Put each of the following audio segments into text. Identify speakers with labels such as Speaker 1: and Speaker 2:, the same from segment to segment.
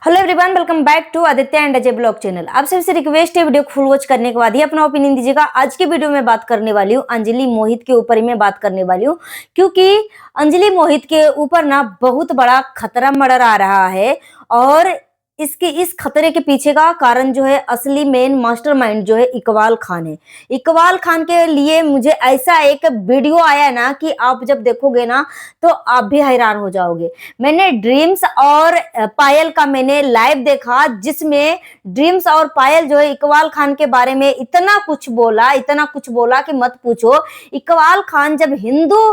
Speaker 1: Hello everyone, welcome back to Aditya and Ajay blog channel. आप सभी से रिक्वेस्ट है वीडियो को फुल वॉच करने के बाद ही अपना ओपिनियन दीजिएगा। आज की वीडियो में बात करने वाली हूँ अंजलि मोहित के ऊपर ही मैं बात करने वाली हूँ, क्योंकि अंजलि मोहित के ऊपर ना बहुत बड़ा खतरा मंडरा रहा है और इस खतरे के पीछे का कारण जो है, असली मेन मास्टरमाइंड जो है इकबाल खान है। इकबाल खान के लिए मुझे ऐसा एक वीडियो आया ना कि आप जब देखोगे ना तो आप भी हैरान हो जाओगे। मैंने ड्रीम्स और पायल का मैंने लाइव देखा, जिसमें ड्रीम्स और पायल जो है इकबाल खान के बारे में इतना कुछ बोला कि मत पूछो। इकबाल खान जब हिंदू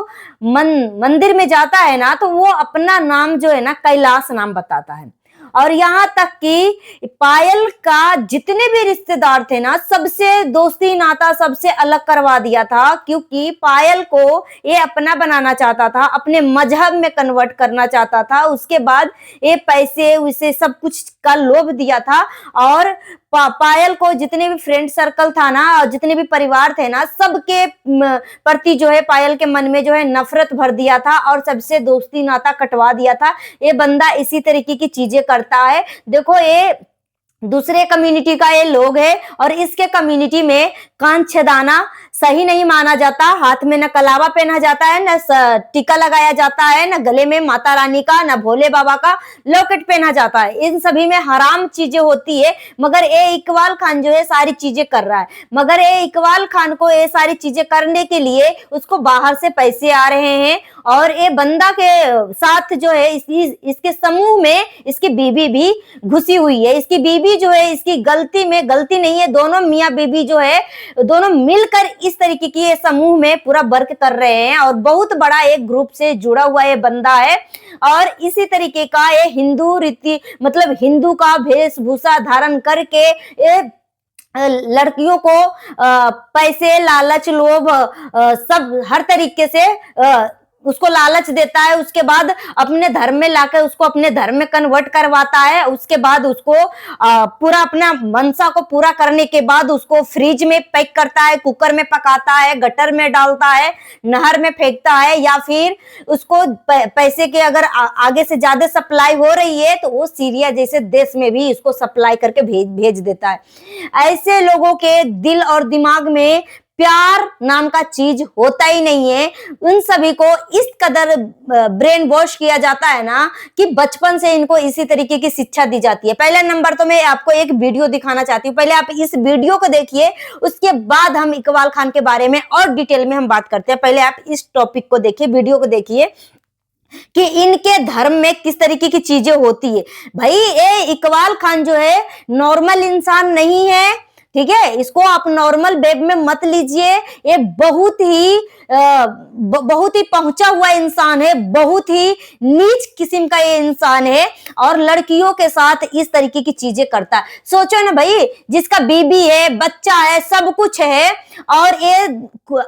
Speaker 1: मंदिर में जाता है ना तो वो अपना नाम जो है ना कैलाश नाम बताता है, और यहाँ तक कि पायल का जितने भी रिश्तेदार थे ना सबसे दोस्ती नाता सबसे अलग करवा दिया था, क्योंकि पायल को ये अपना बनाना चाहता था, अपने मजहब में कन्वर्ट करना चाहता था। उसके बाद ये पैसे उसे सब कुछ का लोभ दिया था, और पायल को जितने भी फ्रेंड सर्कल था ना और जितने भी परिवार थे ना सबके प्रति जो है पायल के मन में जो है नफरत भर दिया था और सबसे दोस्ती नाता कटवा दिया था। ये बंदा इसी तरीके की चीजें करता है। देखो, ये दूसरे कम्युनिटी का ये लोग है और इसके कम्युनिटी में कान छेदाना सही नहीं माना जाता। हाथ में न कलावा पहना जाता है, न टीका लगाया जाता है, न गले में माता रानी का, न भोले बाबा का लॉकेट पहना जाता है। इन सभी में हराम चीजें होती है, मगर ये इकबाल खान जो है सारी चीजें कर रहा है। मगर ये इकबाल खान को ये सारी चीजें करने के लिए उसको बाहर से पैसे आ रहे हैं, और ये बंदा के साथ जो है इसके समूह में इसकी बीबी भी घुसी हुई है। इसकी बीबी जो है, इसकी गलती नहीं है, दोनों मियाँ बीबी जो है दोनों मिलकर इस तरीके की ये समूह में पूरा वर्क कर रहे हैं, और बहुत बड़ा एक ग्रुप से जुड़ा हुआ ये बंदा है। और इसी तरीके का ये हिंदू रीति मतलब हिंदू का वेशभूषा धारण करके ये लड़कियों को पैसे, लालच, लोभ सब हर तरीके से उसको लालच देता है। उसके बाद अपने धर्म में लाकर उसको अपने धर्म में कन्वर्ट करवाता है। उसके बाद उसको पूरा अपना मनसा को पूरा करने के बाद उसको फ्रिज में पैक करता है, कुकर में पकाता है, गटर में डालता है, नहर में फेंकता है, या फिर उसको पैसे के अगर आगे से ज्यादा सप्लाई हो रही है तो वो सीरिया जैसे देश में भी इसको सप्लाई करके भेज देता है। ऐसे लोगों के दिल और दिमाग में प्यार नाम का चीज होता ही नहीं है। उन सभी को इस कदर ब्रेन वॉश किया जाता है ना कि बचपन से इनको इसी तरीके की शिक्षा दी जाती है। पहला नंबर तो मैं आपको एक वीडियो दिखाना चाहती हूँ, पहले आप इस वीडियो को देखिए, उसके बाद हम इकबाल खान के बारे में और डिटेल में हम बात करते हैं। पहले आप इस टॉपिक को देखिए, वीडियो को देखिए कि इनके धर्म में किस तरीके की चीजें होती है। भाई, ये इकबाल खान जो है नॉर्मल इंसान नहीं है, ठीक है। इसको आप नॉर्मल वेब में मत लीजिए। ये बहुत ही पहुंचा हुआ इंसान है, बहुत ही नीच किस्म का ये इंसान है, और लड़कियों के साथ इस तरीके की चीजें करता है। सोचो ना भाई, जिसका बीबी है, बच्चा है, सब कुछ है, और ये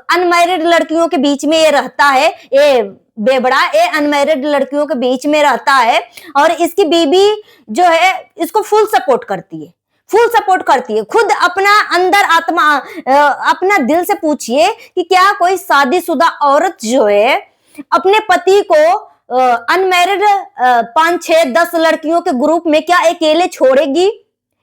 Speaker 1: अनमैरिड लड़कियों के बीच में ये रहता है। ये बेबड़ा ये अनमैरिड लड़कियों के बीच में रहता है, और इसकी बीबी जो है इसको फुल सपोर्ट करती है। खुद अपना अंदर आत्मा अपना दिल से पूछिए कि क्या कोई शादीशुदा औरत जो है अपने पति को अनमैरिड 5, 6, 10 लड़कियों के ग्रुप में क्या अकेले छोड़ेगी?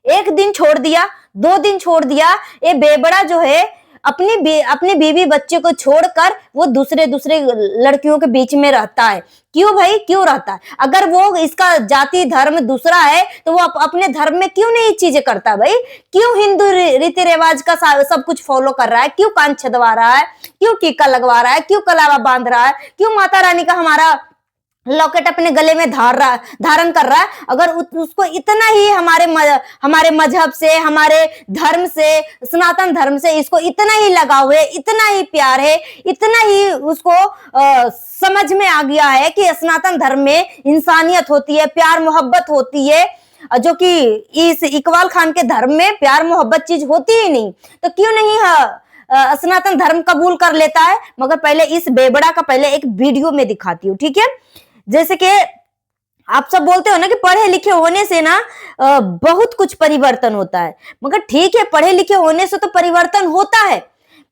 Speaker 1: एक दिन छोड़ दिया, 2 दिन छोड़ दिया, ये बेबड़ा जो है अपने बीवी बच्चे को छोड़कर वो दूसरे लड़कियों के बीच में रहता है। क्यों भाई, क्यों रहता है? अगर वो इसका जाति धर्म दूसरा है तो वो अपने धर्म में क्यों नहीं चीजें करता भाई? क्यों हिंदू रीति रिवाज का सब कुछ फॉलो कर रहा है? क्यों कान छदवा रहा है? क्यों टीका लगवा रहा है? क्यों कलावा बांध रहा है? क्यों माता रानी का हमारा लॉकेट अपने गले में धारण कर रहा है? अगर उसको इतना ही हमारे मजहब से, हमारे धर्म से, सनातन धर्म से इसको इतना ही लगाव है, इतना ही प्यार है, इतना ही उसको समझ में आ गया है कि सनातन धर्म में इंसानियत होती है, प्यार मोहब्बत होती है, जो कि इस इकबाल खान के धर्म में प्यार मोहब्बत चीज होती ही नहीं, तो क्यों नहीं सनातन धर्म कबूल कर लेता है? मगर पहले इस बेबड़ा का पहले एक वीडियो में दिखाती हूँ, ठीक है। जैसे कि आप सब बोलते हो ना कि पढ़े लिखे होने से ना बहुत कुछ परिवर्तन होता है, मगर ठीक है, पढ़े लिखे होने से तो परिवर्तन होता है,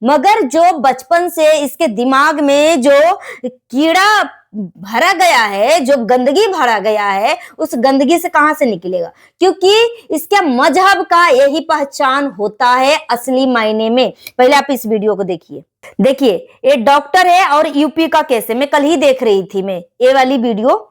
Speaker 1: मगर जो बचपन से इसके दिमाग में जो कीड़ा भरा गया है, जो गंदगी भरा गया है, उस गंदगी से कहां से निकलेगा? क्योंकि इसके मजहब का यही पहचान होता है असली मायने में। पहले आप इस वीडियो को देखिए। देखिए, ये डॉक्टर है और यूपी का केस है। मैं कल ही देख रही थी मैं ये वाली वीडियो।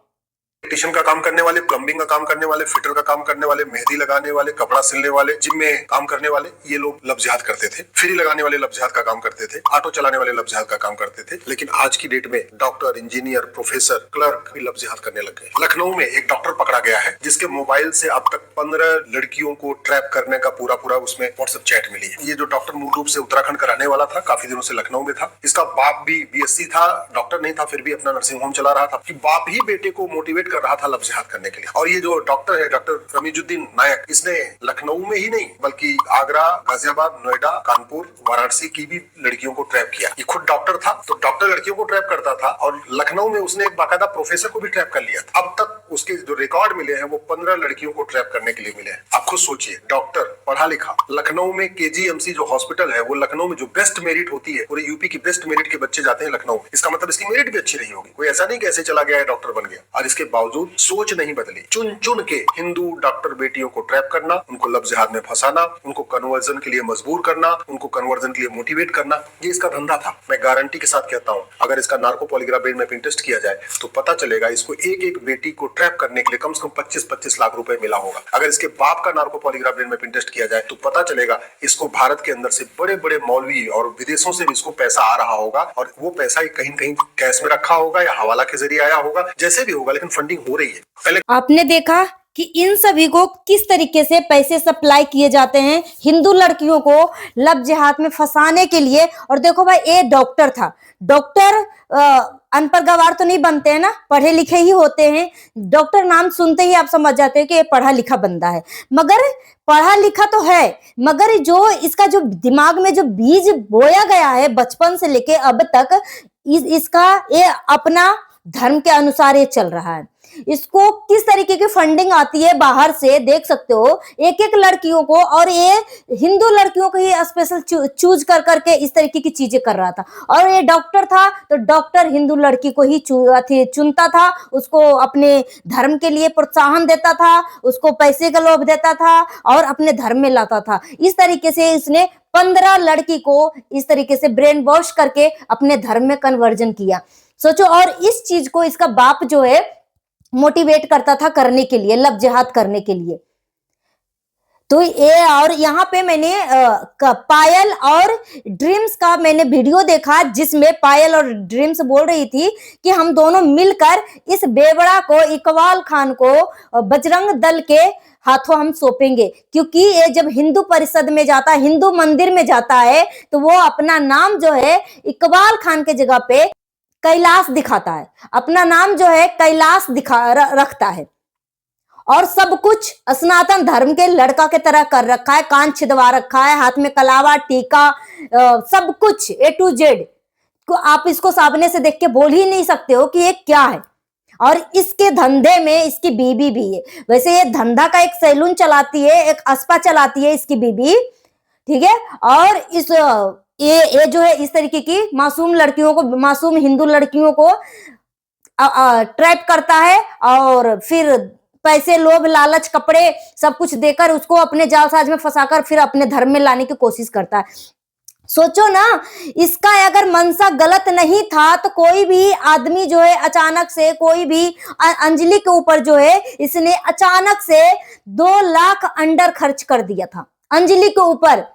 Speaker 2: इलेक्ट्रिशियन का काम करने वाले, प्लम्बिंग का काम करने वाले, फिटर का काम करने वाले, मेहंदी लगाने वाले, कपड़ा सिलने वाले, जिम में काम करने वाले, ये लोग लव जिहाद करते थे। फ्री लगाने वाले लव जिहाद का काम करते थे। ऑटो चलाने वाले लव जिहाद का काम करते थे। लेकिन आज की डेट में डॉक्टर, इंजीनियर, प्रोफेसर, क्लर्क भी लव जिहाद करने लग गए। लखनऊ में एक डॉक्टर पकड़ा गया है जिसके मोबाइल से अब तक 15 लड़कियों को ट्रैप करने का पूरा उसमें व्हाट्सएप चैट मिली है। ये जो डॉक्टर मूल रूप से उत्तराखंड का रहने वाला था, काफी दिनों से लखनऊ में था। इसका बाप भी बीएससी था, डॉक्टर नहीं था, फिर भी अपना नर्सिंग होम चला रहा था कि बाप ही बेटे को मोटिवेट कर रहा था लव जिहाद करने के लिए। और ये जो डॉक्टर है, डॉक्टर रमीजुद्दीन नायक, इसने लखनऊ में ही नहीं बल्कि आगरा, गाजियाबाद, नोएडा, कानपुर, वाराणसी की भी लड़कियों को ट्रैप किया। ये खुद डॉक्टर था, तो डॉक्टर लड़कियों को ट्रैप करता था और लखनऊ में उसने एक बाकायदा प्रोफेसर को भी ट्रैप कर लिया था। अब तक उसके जो रिकॉर्ड मिले हैं वो 15 लड़कियों को ट्रैप करने के लिए मिले हैं। आप खुद सोचिए, डॉक्टर, पढ़ा लिखा, लखनऊ में केजीएमसी जो हॉस्पिटल है, वो लखनऊ में जो बेस्ट मेरिट होती है, पूरे यूपी की बेस्ट मेरिट के बच्चे जाते हैं लखनऊ। इसका मतलब इसकी मेरिट भी अच्छी रही होगी। कोई ऐसा नहीं कि ऐसे चला गया है डॉक्टर बन गया। और इसके बावजूद सोच नहीं बदली। चुन चुन के हिंदू डॉक्टर बेटियों को ट्रैप करना, उनको लव जिहाद में फंसाना, उनको कन्वर्जन के लिए मजबूर करना, उनको कन्वर्जन के लिए मोटिवेट करना, ये इसका धंधा था। मैं गारंटी के साथ कहता हूं, अगर इसका narco polygraph brain mapping test किया जाए तो पता चलेगा इसको एक एक बेटी को ट्रैप करने के लिए कम से कम 25-25 लाख रुपए मिला होगा। अगर इसके बाप का narco polygraph brain mapping test किया जाए तो पता चलेगा इसको भारत के अंदर से बड़े बड़े मौलवी और विदेशों से भी इसको पैसा आ रहा होगा, और वो पैसा कहीं कहीं कैश में रखा होगा या हवाला के जरिए आया होगा, जैसे भी होगा, लेकिन फंडिंग हो रही है। पहले
Speaker 1: आपने देखा कि इन सभी को किस तरीके से पैसे सप्लाई किए जाते हैं हिंदू लड़कियों को लव जिहाद में फंसाने के लिए। और देखो भाई, ये डॉक्टर था। डॉक्टर अनपढ़ गवार तो नहीं बनते हैं ना, पढ़े लिखे ही होते हैं। डॉक्टर नाम सुनते ही आप समझ जाते हैं कि ये पढ़ा लिखा बंदा है। मगर पढ़ा लिखा तो है, मगर जो इसका जो दिमाग में जो बीज बोया गया है बचपन से लेके अब तक, इसका ये अपना धर्म के अनुसार ये चल रहा है। इसको किस तरीके की फंडिंग आती है बाहर से, देख सकते हो। एक एक लड़कियों को, और ये हिंदू लड़कियों को ही स्पेशल चूज कर करके इस तरीके की चीजें कर रहा था। और ये डॉक्टर था तो डॉक्टर हिंदू लड़की को ही चुनता था, उसको अपने धर्म के लिए प्रोत्साहन देता था, उसको पैसे का लोभ देता था और अपने धर्म में लाता था। इस तरीके से इसने 15 लड़की को इस तरीके से ब्रेन वॉश करके अपने धर्म में कन्वर्जन किया। सोचो। और इस चीज को इसका बाप जो है मोटिवेट करता था करने के लिए, लव जिहाद करने के लिए। तो ये, और यहाँ पे मैंने पायल और ड्रीम्स का मैंने वीडियो देखा जिसमें पायल और ड्रीम्स बोल रही थी कि हम दोनों मिलकर इस बेवड़ा को, इकबाल खान को बजरंग दल के हाथों हम सौंपेंगे। क्योंकि ये जब हिंदू परिषद में जाता है, हिंदू मंदिर में जाता है, तो वो अपना नाम जो है इकबाल खान के जगह पे कैलाश दिखाता है, अपना नाम जो है कैलाश रखता है। और सब कुछ सनातन धर्म के लड़का के तरह कर रखा है, कान छिदवा रखा है, हाथ में कलावा, टीका, सब कुछ A to Z। आप इसको सामने से देख के बोल ही नहीं सकते हो कि ये क्या है। और इसके धंधे में इसकी बीबी भी है। वैसे ये धंधा का एक सैलून चलाती है, एक अस्पा चलाती है इसकी बीबी, ठीक है। और इस ये जो है इस तरीके की मासूम लड़कियों को, मासूम हिंदू लड़कियों को ट्रैप करता है और फिर पैसे, लोभ, लालच, कपड़े सब कुछ देकर उसको अपने जालसाज में फंसाकर फिर अपने धर्म में लाने की कोशिश करता है। सोचो ना, इसका अगर मंशा गलत नहीं था तो कोई भी आदमी जो है अचानक से, कोई भी अंजलि के ऊपर जो है इसने अचानक से 2 लाख अंडर खर्च कर दिया था। अंजलि के ऊपर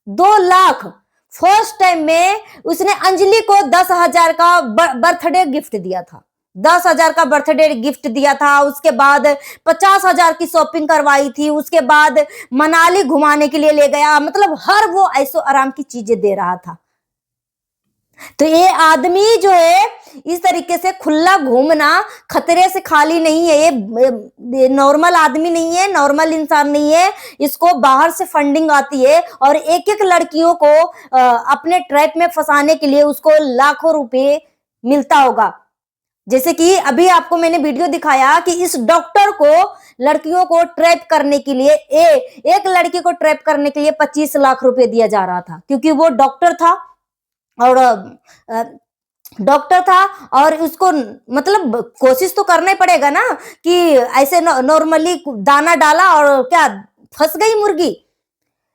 Speaker 1: 2 लाख फर्स्ट टाइम में उसने अंजलि को 10,000 का बर्थडे गिफ्ट दिया था। 10,000 का बर्थडे गिफ्ट दिया था। उसके बाद 50,000 की शॉपिंग करवाई थी। उसके बाद मनाली घुमाने के लिए ले गया। मतलब हर वो ऐसो आराम की चीजें दे रहा था। तो ये आदमी जो है इस तरीके से खुला घूमना खतरे से खाली नहीं है। ये नॉर्मल आदमी नहीं है, नॉर्मल इंसान नहीं है। इसको बाहर से फंडिंग आती है और एक एक लड़कियों को अपने ट्रैप में फंसाने के लिए उसको लाखों रुपए मिलता होगा। जैसे कि अभी आपको मैंने वीडियो दिखाया कि इस डॉक्टर को लड़कियों को ट्रैप करने के लिए, एक लड़की को ट्रैप करने के लिए 25 लाख रुपए दिया जा रहा था, क्योंकि वो डॉक्टर था और डॉक्टर था और उसको मतलब कोशिश तो करना ही पड़ेगा ना कि ऐसे नॉर्मली दाना डाला और क्या फंस गई मुर्गी,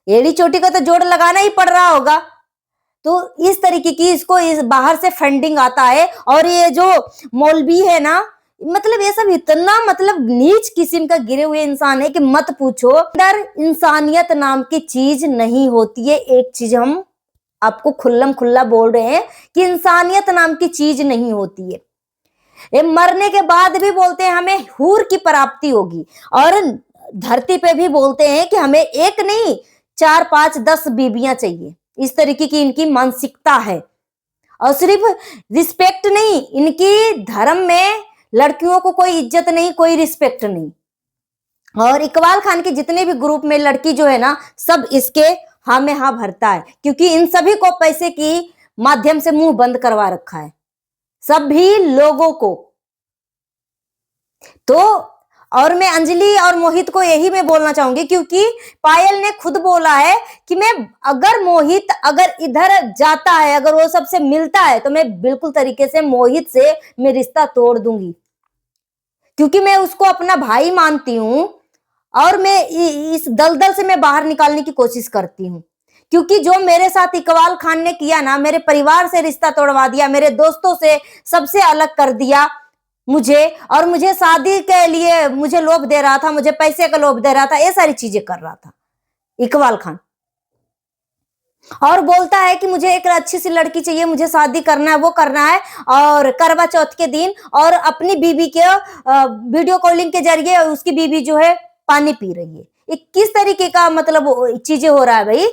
Speaker 1: एड़ी चोटी का तो जोड़ लगाना ही पड़ रहा होगा। तो इस तरीके की इसको इस बाहर से फंडिंग आता है। और ये जो मौलवी है ना, मतलब ये सब इतना मतलब नीच किस्म का गिरे हुए इंसान है कि मत पूछो। अंदर इंसानियत नाम की चीज नहीं होती है। एक चीज हम आपको खुल्लम खुल्ला बोल रहे हैं कि इंसानियत नाम की चीज नहीं होती है। ये मरने के बाद भी बोलते हैं हमें हूर की प्राप्ति होगी, और धरती पे भी बोलते हैं कि हमें एक नहीं 4 5 10 बीबियां चाहिए। इस तरीके की इनकी मानसिकता है। और सिर्फ रिस्पेक्ट नहीं, इनकी धर्म में लड़कियों को कोई इज्जत नहीं, कोई रिस्पेक्ट नहीं। और इकबाल खान के जितने भी ग्रुप में लड़की जो है ना, सब इसके हाँ में हाँ भरता है, क्योंकि इन सभी को पैसे की माध्यम से मुंह बंद करवा रखा है, सभी लोगों को। तो और मैं अंजलि और मोहित को यही मैं बोलना चाहूंगी, क्योंकि पायल ने खुद बोला है कि मैं अगर मोहित अगर इधर जाता है, अगर वो सबसे मिलता है, तो मैं बिल्कुल तरीके से मोहित से मैं रिश्ता तोड़ दूंगी, क्योंकि मैं उसको अपना भाई मानती हूं। और मैं इस दलदल से मैं बाहर निकालने की कोशिश करती हूँ, क्योंकि जो मेरे साथ इकबाल खान ने किया ना, मेरे परिवार से रिश्ता तोड़वा दिया, मेरे दोस्तों से सबसे अलग कर दिया मुझे, और मुझे शादी के लिए मुझे लोभ दे रहा था, मुझे पैसे का लोभ दे रहा था, ये सारी चीजें कर रहा था इकबाल खान। और बोलता है कि मुझे एक अच्छी सी लड़की चाहिए, मुझे शादी करना है, वो करना है, और करवा चौथ के दिन और अपनी बीबी के वीडियो कॉलिंग के जरिए उसकी बीबी जो है पानी पी रही है। ये किस तरीके का मतलब चीजें हो रहा है भाई।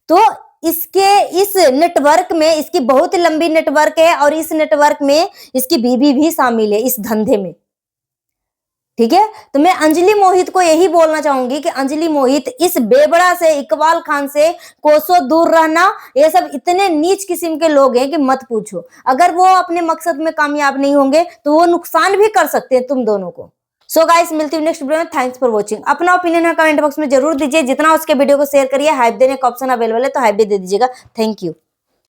Speaker 1: तो इसके इस नेटवर्क में इसकी बहुत लंबी नेटवर्क है, और इस नेटवर्क में इसकी बीबी भी शामिल है इस धंधे में। ठीक है, तो मैं अंजलि मोहित को यही बोलना चाहूंगी कि अंजलि मोहित, इस बेबड़ा से, इकबाल खान से कोसों दूर रहना। ये सब इतने नीच किस्म के लोग हैं कि मत पूछो। अगर वो अपने मकसद में कामयाब नहीं होंगे तो वो नुकसान भी कर सकते हैं तुम दोनों को। सो गाइस, मिलती हूँ नेक्स्ट वीडियो में। Thanks for watching. अपना ओपिनियन है कमेंट बॉक्स में जरूर दीजिए। जितना उसके वीडियो को शेयर करिए, हाइप देने का ऑप्शन अवेलेबल है तो हाइप भी दे दीजिएगा। Thank you.